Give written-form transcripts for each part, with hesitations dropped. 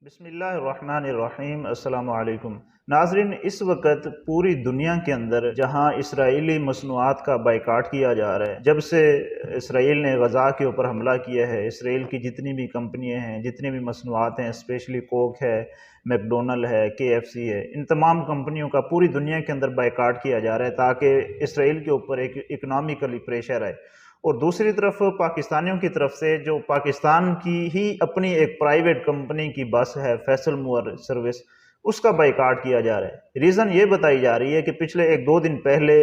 بسم اللہ الرحمن الرحیم۔ السلام علیکم ناظرین، اس وقت پوری دنیا کے اندر جہاں اسرائیلی مصنوعات کا بائیکاٹ کیا جا رہا ہے، جب سے اسرائیل نے غزہ کے اوپر حملہ کیا ہے، اسرائیل کی جتنی بھی کمپنیاں ہیں، جتنی بھی مصنوعات ہیں، اسپیشلی کوک ہے، میک ڈونلڈ ہے، KFC ہے، ان تمام کمپنیوں کا پوری دنیا کے اندر بائیکاٹ کیا جا رہا ہے تاکہ اسرائیل کے اوپر ایک اکنامیکلی پریشر آئے۔ اور دوسری طرف پاکستانیوں کی طرف سے جو پاکستان کی ہی اپنی ایک پرائیویٹ کمپنی کی بس ہے فیصل موور سروس، اس کا بائیکاٹ کیا جا رہا ہے۔ ریزن یہ بتائی جا رہی ہے کہ پچھلے 1-2 دن پہلے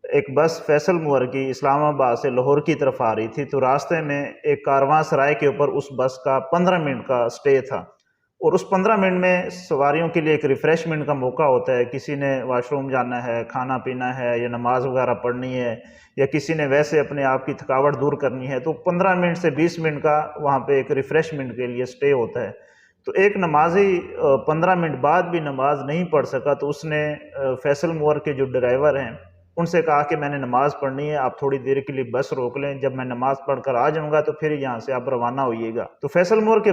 ایک بس فیصل موور کی اسلام آباد سے لاہور کی طرف آ رہی تھی، تو راستے میں ایک کارواں سرائے کے اوپر اس بس کا 15 منٹ کا سٹے تھا، اور اس 15 منٹ میں سواریوں کے لیے ایک ریفریشمنٹ کا موقع ہوتا ہے۔ کسی نے واش روم جانا ہے، کھانا پینا ہے، یا نماز وغیرہ پڑھنی ہے، یا کسی نے ویسے اپنے آپ کی تھکاوٹ دور کرنی ہے، تو 15 منٹ سے 20 منٹ کا وہاں پہ ایک ریفریشمنٹ کے لیے سٹے ہوتا ہے۔ تو ایک نمازی 15 منٹ بعد بھی نماز نہیں پڑھ سکا، تو اس نے فیصل موور کے جو ڈرائیور ہیں ان سے کہا کہ میں نے نماز پڑھنی ہے، آپ تھوڑی دیر کے لیے بس روک لیں، جب میں نماز پڑھ کر آ جاؤں گا تو پھر یہاں سے آپ روانہ ہوئیے گا۔ تو فیصل موور کے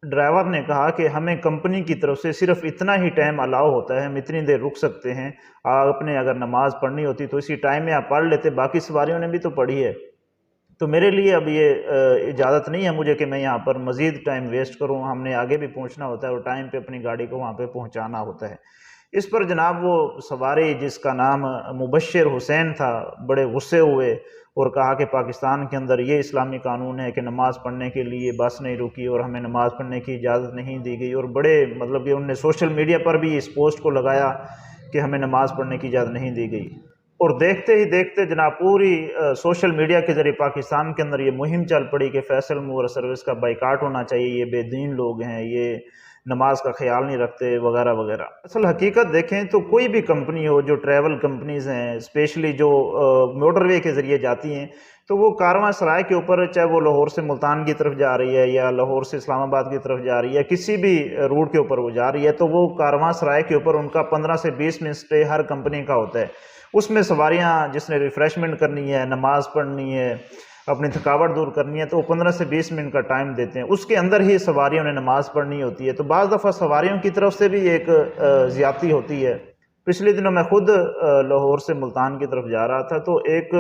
ڈرائیور نے کہا کہ ہمیں کمپنی کی طرف سے صرف اتنا ہی ٹائم الاؤ ہوتا ہے، ہم اتنی دیر رک سکتے ہیں، آپ نے اگر نماز پڑھنی ہوتی تو اسی ٹائم میں آپ پڑھ لیتے، باقی سواریوں نے بھی تو پڑھی ہے، تو میرے لیے اب یہ اجازت نہیں ہے مجھے کہ میں یہاں پر مزید ٹائم ویسٹ کروں، ہم نے آگے بھی پہنچنا ہوتا ہے اور ٹائم پہ اپنی گاڑی کو وہاں پہ پہنچانا ہوتا ہے۔ اس پر جناب وہ سواری جس کا نام مبشر حسین تھا بڑے غصے ہوئے اور کہا کہ پاکستان کے اندر یہ اسلامی قانون ہے کہ نماز پڑھنے کے لیے بس نہیں رکی اور ہمیں نماز پڑھنے کی اجازت نہیں دی گئی، اور بڑے مطلب کہ انہوں نے سوشل میڈیا پر بھی اس پوسٹ کو لگایا کہ ہمیں نماز پڑھنے کی اجازت نہیں دی گئی۔ اور دیکھتے ہی دیکھتے جناب پوری سوشل میڈیا کے ذریعے پاکستان کے اندر یہ مہم چل پڑی کہ فیصل موور سروس کا بائیکاٹ ہونا چاہیے، یہ بے دین لوگ ہیں، یہ نماز کا خیال نہیں رکھتے وغیرہ وغیرہ۔ اصل حقیقت دیکھیں تو کوئی بھی کمپنی ہو، جو ٹریول کمپنیز ہیں اسپیشلی جو موٹر وے کے ذریعے جاتی ہیں، تو وہ کارواں سرائے کے اوپر چاہے وہ لاہور سے ملتان کی طرف جا رہی ہے یا لاہور سے اسلام آباد کی طرف جا رہی ہے، کسی بھی روٹ کے اوپر وہ جا رہی ہے، تو وہ کارواں سرائے کے اوپر ان کا 15 سے 20 منٹ سٹے ہر کمپنی کا ہوتا ہے۔ اس میں سواریاں جس نے ریفریشمنٹ کرنی ہے، نماز پڑھنی ہے، اپنی تھکاوٹ دور کرنی ہے، تو وہ 15 سے 20 منٹ کا ٹائم دیتے ہیں، اس کے اندر ہی سواریوں نے نماز پڑھنی ہوتی ہے۔ تو بعض دفعہ سواریوں کی طرف سے بھی ایک زیادتی ہوتی ہے۔ پچھلے دنوں میں خود لاہور سے ملتان کی طرف جا رہا تھا، تو ایک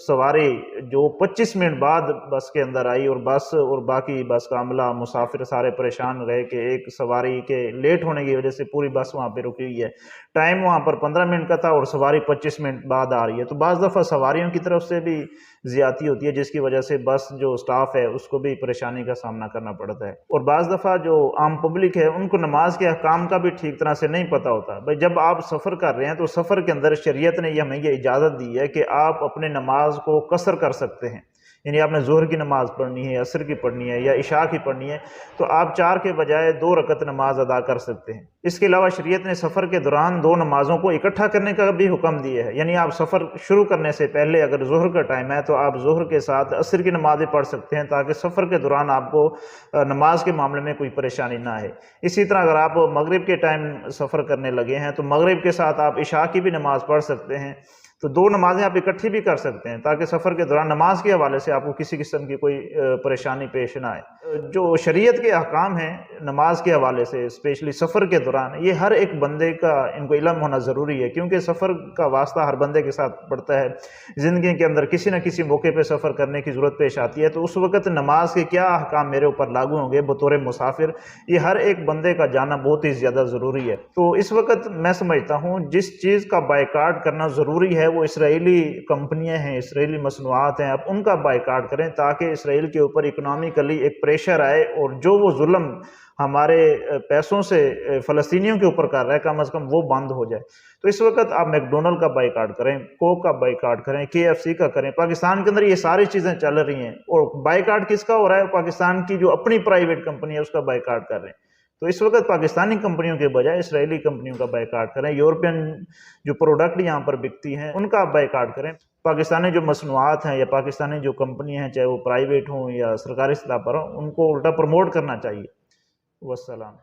سواری جو 25 منٹ بعد بس کے اندر آئی، اور بس اور باقی بس کا عملہ مسافر سارے پریشان رہے کہ ایک سواری کے لیٹ ہونے کی وجہ سے پوری بس وہاں پہ رکی ہوئی ہے، ٹائم وہاں پر 15 منٹ کا تھا اور سواری 25 منٹ بعد آ رہی ہے۔ تو بعض دفعہ سواریوں کی طرف سے بھی زیادتی ہوتی ہے، جس کی وجہ سے بس جو سٹاف ہے اس کو بھی پریشانی کا سامنا کرنا پڑتا ہے، اور بعض دفعہ جو عام پبلک ہے ان کو نماز کے احکام کا بھی ٹھیک طرح سے نہیں پتہ ہوتا۔ بھائی جب آپ سفر کر رہے ہیں تو سفر کے اندر شریعت نے ہمیں یہ اجازت دی ہے کہ آپ اپنے نماز کو قصر کر سکتے ہیں، یعنی آپ نے ظہر کی نماز پڑھنی ہے، عصر کی پڑھنی ہے یا عشاء کی پڑھنی ہے، تو آپ 4 کے بجائے 2 رکعت نماز ادا کر سکتے ہیں۔ اس کے علاوہ شریعت نے سفر کے دوران 2 نمازوں کو اکٹھا کرنے کا بھی حکم دیا ہے، یعنی آپ سفر شروع کرنے سے پہلے اگر ظہر کا ٹائم ہے تو آپ ظہر کے ساتھ عصر کی نماز بھی پڑھ سکتے ہیں، تاکہ سفر کے دوران آپ کو نماز کے معاملے میں کوئی پریشانی نہ آئے۔ اسی طرح اگر آپ مغرب کے ٹائم سفر کرنے لگے ہیں تو مغرب کے ساتھ آپ عشاء کی بھی نماز پڑھ سکتے ہیں، تو 2 نمازیں آپ اکٹھی بھی کر سکتے ہیں تاکہ سفر کے دوران نماز کے حوالے سے آپ کو کسی قسم کی کوئی پریشانی پیش نہ آئے۔ جو شریعت کے احکام ہیں نماز کے حوالے سے اسپیشلی سفر کے دوران، یہ ہر ایک بندے کا ان کو علم ہونا ضروری ہے، کیونکہ سفر کا واسطہ ہر بندے کے ساتھ پڑتا ہے۔ زندگی کے اندر کسی نہ کسی موقع پہ سفر کرنے کی ضرورت پیش آتی ہے، تو اس وقت نماز کے کیا احکام میرے اوپر لاگو ہوں گے بطور مسافر، یہ ہر ایک بندے کا جاننا بہت ہی زیادہ ضروری ہے۔ تو اس وقت میں سمجھتا ہوں جس چیز کا بائیکاٹ کرنا ضروری ہے وہ اسرائیلی کمپنیاں ہیں، اسرائیلی مصنوعات ہیں، اب ان کا بائیکاٹ کریں تاکہ اسرائیل کے اوپر اکنامیکلی ایک پریشر آئے، اور جو وہ ظلم ہمارے پیسوں سے فلسطینیوں کے اوپر کر رہا ہے کم از کم وہ بند ہو جائے۔ تو اس وقت آپ میک ڈونلڈ کا بائیکاٹ کریں، کوک کا بائیکاٹ کریں، KFC کا کریں، پاکستان کے اندر یہ ساری چیزیں چل رہی ہیں، اور بائیکاٹ کس کا ہو رہا ہے؟ پاکستان کی جو اپنی پرائیویٹ کمپنی ہے اس کا بائیکاٹ کر رہے ہیں۔ تو اس وقت پاکستانی کمپنیوں کے بجائے اسرائیلی کمپنیوں کا بائیکاٹ کریں، یورپین جو پروڈکٹ یہاں پر بکتی ہیں ان کا بائیکاٹ کریں۔ پاکستانی جو مصنوعات ہیں یا پاکستانی جو کمپنیاں ہیں، چاہے وہ پرائیویٹ ہوں یا سرکاری سطح پر ہوں، ان کو الٹا پروموٹ کرنا چاہیے۔ والسلام۔